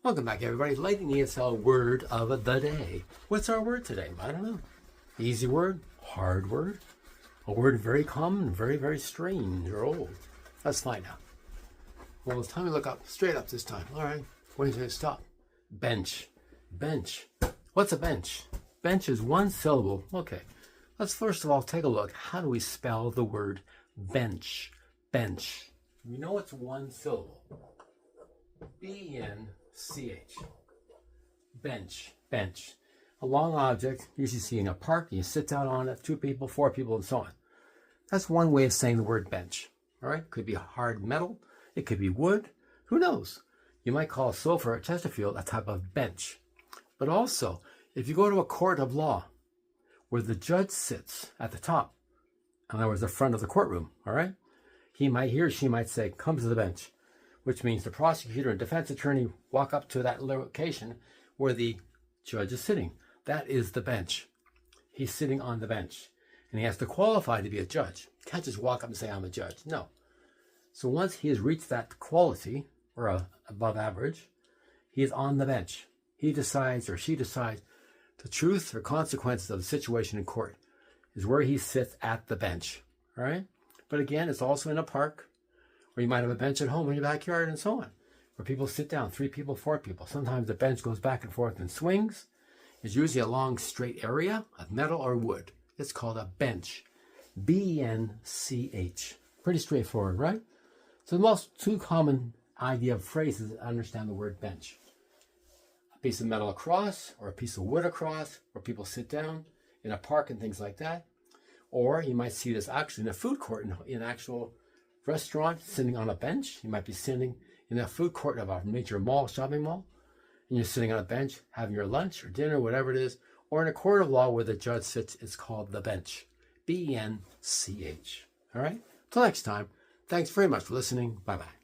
Welcome back, everybody. Lightning ESL word of the day. What's our word today? I don't know. Easy word, hard word, a word very common, very, very strange or old. Let's find out. Well, it's time to look up, straight up this time. All right. When is it going to stop? Bench. Bench. What's a bench? Bench is one syllable. Okay. Let's first of all take a look. How do we spell the word bench? Bench. We know it's one syllable. B-E-N-C-H. Bench. Bench. A long object, usually see in a park. You sit down on it, 2 people, 4 people, and so on. That's one way of saying the word bench. All right? Could be hard metal. It could be wood. Who knows? You might call a sofa or Chesterfield a type of bench. But also, if you go to a court of law where the judge sits at the top, in other words, the front of the courtroom, all right? He or she might say, come to the bench, which means the prosecutor and defense attorney walk up to that location where the judge is sitting. That is the bench. He's sitting on the bench, and he has to qualify to be a judge. He can't just walk up and say, I'm a judge. No. So once he has reached that quality, or above average, he is on the bench. He decides, or she decides, the truth or consequences of the situation in court is where he sits at the bench. All right? But again, it's also in a park, or you might have a bench at home in your backyard and so on, where people sit down, 3 people, 4 people. Sometimes the bench goes back and forth and swings. It's usually a long, straight area of metal or wood. It's called a bench. B-E-N-C-H. Pretty straightforward, right? So the most 2 common idea of phrases that understand the word bench. A piece of metal across, or a piece of wood across, where people sit down in a park and things like that. Or you might see this actually in a food court, in an actual restaurant, sitting on a bench. You might be sitting in a food court of a major mall, shopping mall, and you're sitting on a bench having your lunch or dinner, whatever it is. Or in a court of law where the judge sits, it's called the bench. B-E-N-C-H. All right? Till next time, thanks very much for listening. Bye-bye.